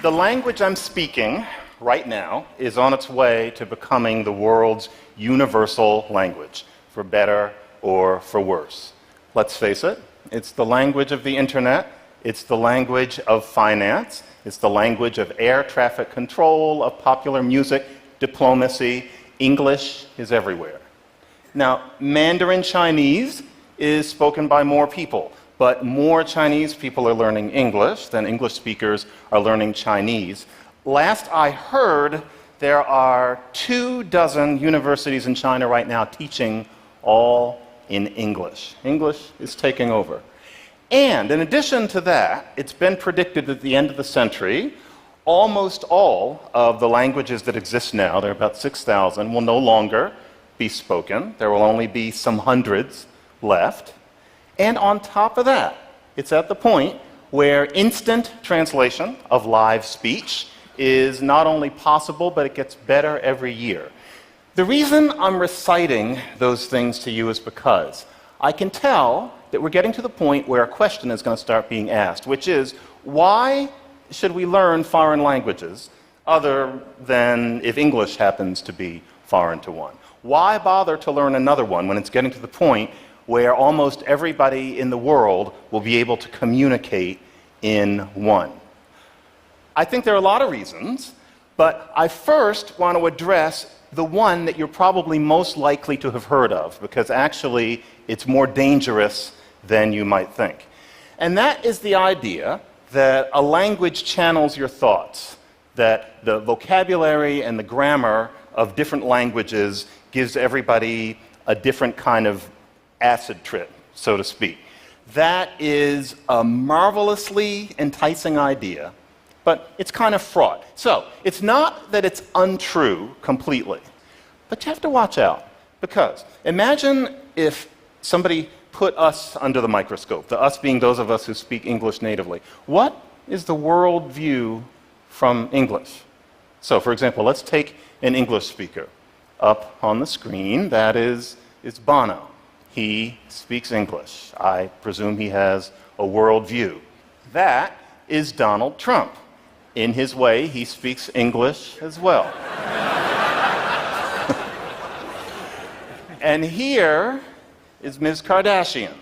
The language I'm speaking right now is on its way to becoming the world's universal language, for better or for worse. Let's face it, it's the language of the internet, it's the language of finance, it's the language of air traffic control, of popular music, diplomacy. English is everywhere. Now, Mandarin Chinese is spoken by more people, but more Chinese people are learning English than English speakers are learning Chinese. Last I heard, there are 24 universities in China right now teaching all in English. English is taking over. And in addition to that, it's been predicted that at the end of the century, almost all of the languages that exist now, there are about 6,000, will no longer be spoken. There will only be some hundreds left. And on top of that, it's at the point where instant translation of live speech is not only possible, but it gets better every year. The reason I'm reciting those things to you is because I can tell that we're getting to the point where a question is going to start being asked, which is, why should we learn foreign languages other than if English happens to be foreign to one? Why bother to learn another one when it's getting to the point where almost everybody in the world will be able to communicate in one? I think there are a lot of reasons, but I first want to address the one that you're probably most likely to have heard of, because actually it's more dangerous than you might think. And that is the idea that a language channels your thoughts, that the vocabulary and the grammar of different languages gives everybody a different kind of acid trip, so to speak. That is a marvelously enticing idea, but it's kind of fraught. So, it's not that it's untrue completely, but you have to watch out, because imagine if somebody put us under the microscope, the us being those of us who speak English natively. What is the world view from English? So, for example, let's take an English speaker. Up on the screen, that is Bono. He speaks English. I presume he has a world view. That is Donald Trump. In his way, he speaks English as well. And here is Ms. Kardashian,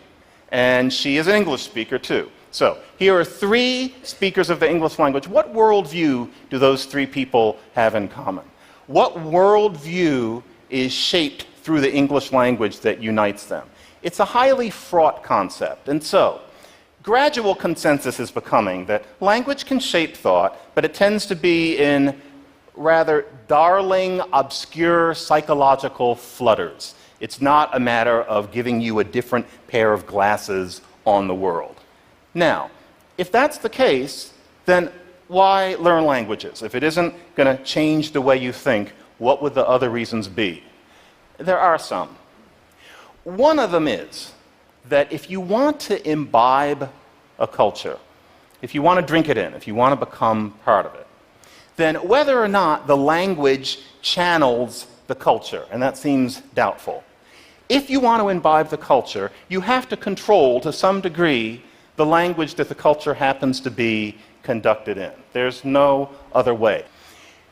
and she is an English speaker too. So, here are three speakers of the English language. What worldview do those three people have in common? What worldview is shaped through the English language that unites them? It's a highly fraught concept, and so gradual consensus is becoming that language can shape thought, but it tends to be in rather darling, obscure psychological flutters. It's not a matter of giving you a different pair of glasses on the world. Now, if that's the case, then why learn languages? If it isn't going to change the way you think, what would the other reasons be? There are some. One of them is that if you want to imbibe a culture, if you want to drink it in, if you want to become part of it, then whether or not the language channels the culture, and that seems doubtful, if you want to imbibe the culture, you have to control, to some degree, the language that the culture happens to be conducted in. There's no other way.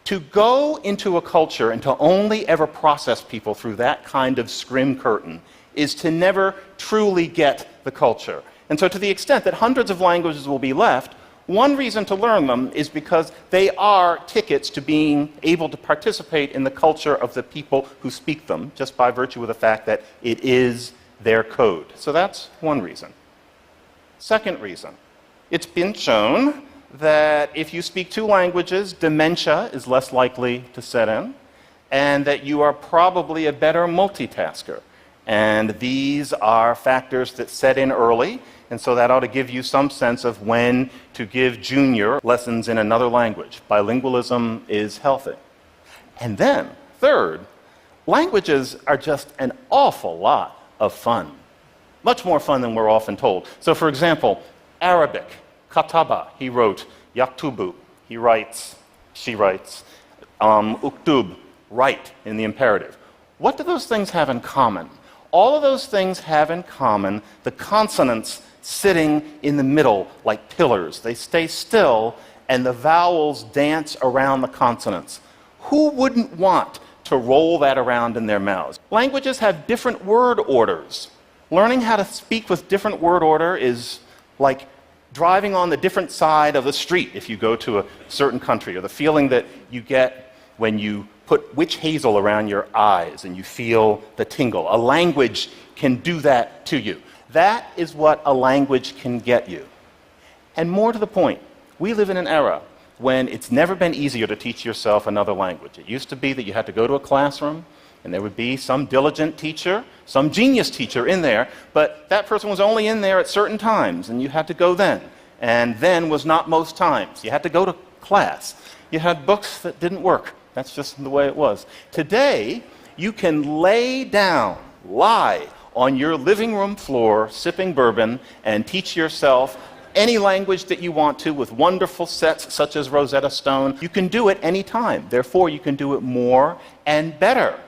To go into a culture and to only ever process people through that kind of scrim curtain is to never truly get the culture. And so to the extent that hundreds of languages will be left, one reason to learn them is because they are tickets to being able to participate in the culture of the people who speak them, just by virtue of the fact that it is their code. So that's one reason. Second reason, it's been shown that if you speak two languages, dementia is less likely to set in, and that you are probably a better multitasker. And these are factors that set in early, and so that ought to give you some sense of when to give junior lessons in another language. Bilingualism is healthy. And then, third, languages are just an awful lot of fun. Much more fun than we're often told. So, for example, Arabic, kataba, he wrote, yaktubu, he writes, she writes, uktub, write in the imperative. What do those things have in common? All of those things have in common the consonants sitting in the middle like pillars. They stay still and the vowels dance around the consonants. Who wouldn't want to roll that around in their mouths? Languages have different word orders. Learning how to speak with different word order is like driving on the different side of the street if you go to a certain country, or the feeling that you get when you put witch hazel around your eyes and you feel the tingle. A language can do that to you. That is what a language can get you. And more to the point, we live in an era when it's never been easier to teach yourself another language. It used to be that you had to go to a classroom and there would be some diligent teacher, some genius teacher in there, but that person was only in there at certain times and you had to go then. And then was not most times. You had to go to class. You had books that didn't work. That's just the way it was. Today, you can lie on your living room floor, sipping bourbon, and teach yourself any language that you want to with wonderful sets such as Rosetta Stone. You can do it any time. Therefore, you can do it more and better.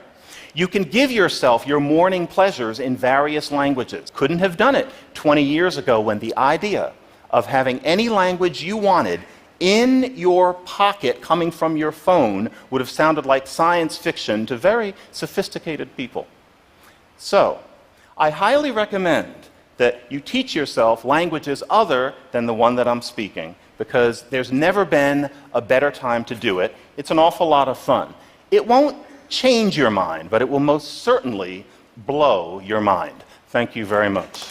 You can give yourself your morning pleasures in various languages. Couldn't have done it 20 years ago when the idea of having any language you wanted in your pocket coming from your phone would have sounded like science fiction to very sophisticated people. So, I highly recommend that you teach yourself languages other than the one that I'm speaking, because there's never been a better time to do it. It's an awful lot of fun. It won't change your mind, but it will most certainly blow your mind. Thank you very much.